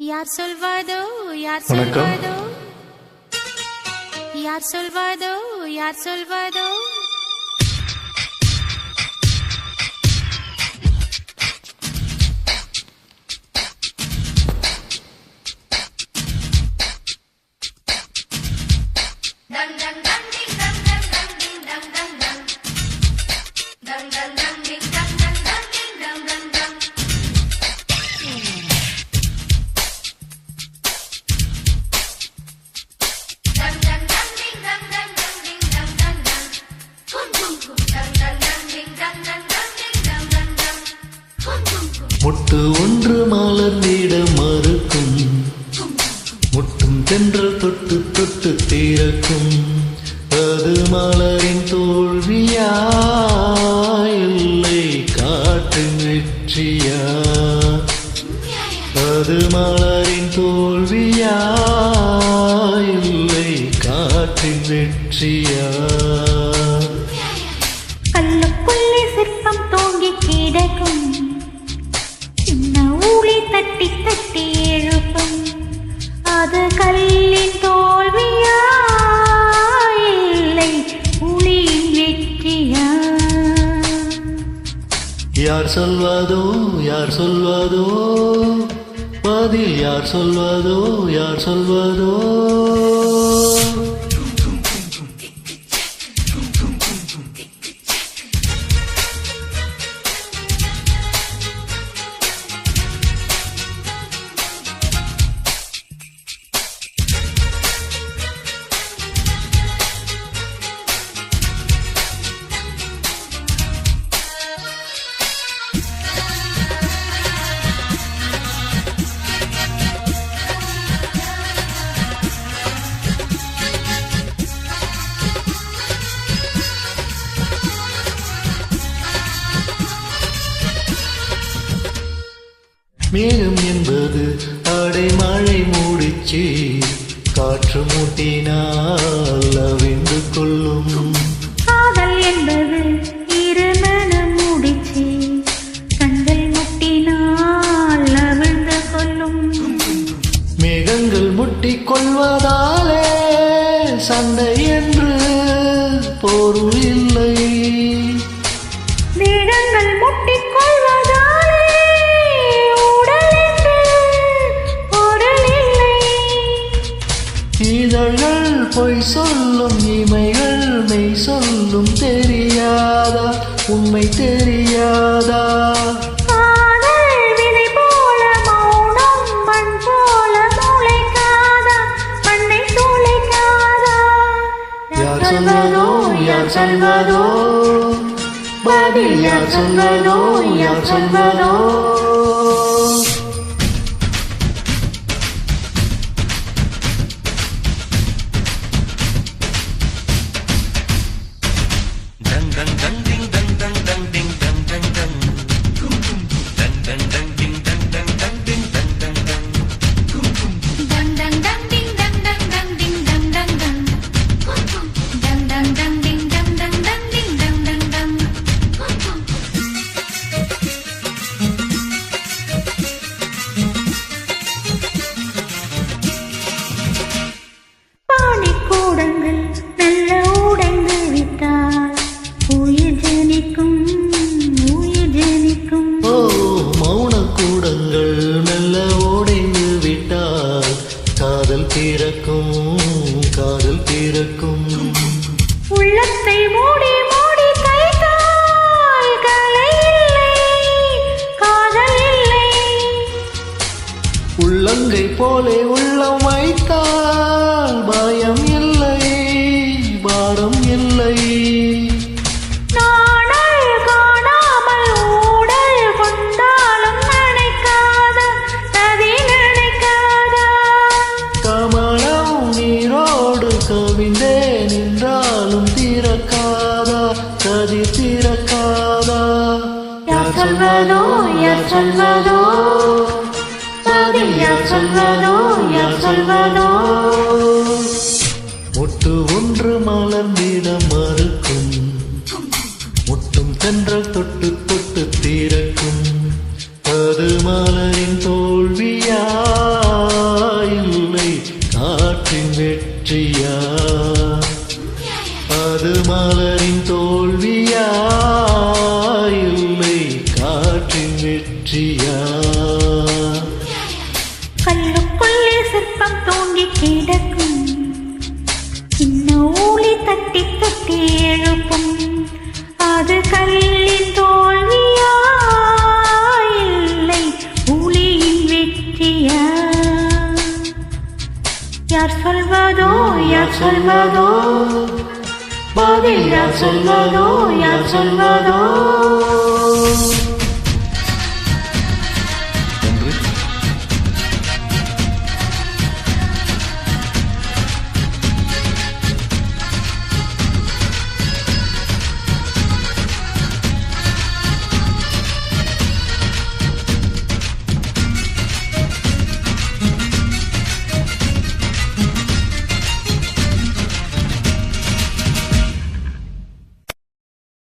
யார் சொல்வதோ யார் வணக்கம். சொல்வதோ யார் சொல்வதோ யார் சொல்வதோ முட்டு ஒன்று மலர்ந்திட மறுக்கும், முட்டும் தென்றல் தொட்டு தொட்டு தீரக்கும். அது மலரின் தோல்வியா இல்லை காற்றின் வெற்றியா? அது மலரின் தோல்வியா இல்லை காற்றின் வெற்றியா? கல்லுக்குள்ளே சிற்பம் தோங்கி கிடக்கும், தட்டி தட்டி எழுப்பும். அது கல்லின் தோல்வியா இல்லை புலியின் வெற்றியா? யார் சொல்வதோ யார் சொல்வதோ பதில் யார் சொல்வதோ யார் சொல்வதோ? மேகம் என்பது அடைமழை மூடிச்சு, காற்று மூட்டினால் அவிழ்ந்து கொள்ளும். காதல் என்பது இருமனம் முடிச்சு, கண்கள் முட்டினால் அவிழ்ந்து கொள்ளும். மேகங்கள் முட்டிக் கொள்வதாலே சண்டை என்று பொருள் இல்லை. மேகங்கள் முட்டிக் கொள்வதாலே இதழ்கள் பொய் சொல்லும், இமைகள் மெய் சொல்லும். தெரியாதா உண்மை தெரியாதா? காதல் விதை போல மௌனம் மண் போல முளைக்காதா, மண்ணை துளைக்காதா? யார் சொல்வதோ யார் சொல்வதோ பதில் யார் சொல்வதோ யார் சொல்வதோ? காதல் தீரக்கும். உள்ளத்தை மூடி மூடி கைத்தால் கலை இல்லை, காதல் இல்லை. உள்ளங்கை போலே உள்ளம் வைத்தால் பயம் இல்லை பாரம் இல்லை. கவிந்தே நின்றாலும் தீரக்காதா கதி தீரக்காதா? யார் சொல்வதோ யார் சொல்வதோ பதில் யார் சொல்வதோ யார் சொல்வதோ? முட்டு ஒன்று மலர்ந்திட மறுக்கும், முட்டும் தென்றல் தொட்டு தொட்டு தீரக்கும். அது மலரின் தோல்வியா யார் சொல்வதோ பதில் யார் சொல்வதோ யார் சொல்வதோ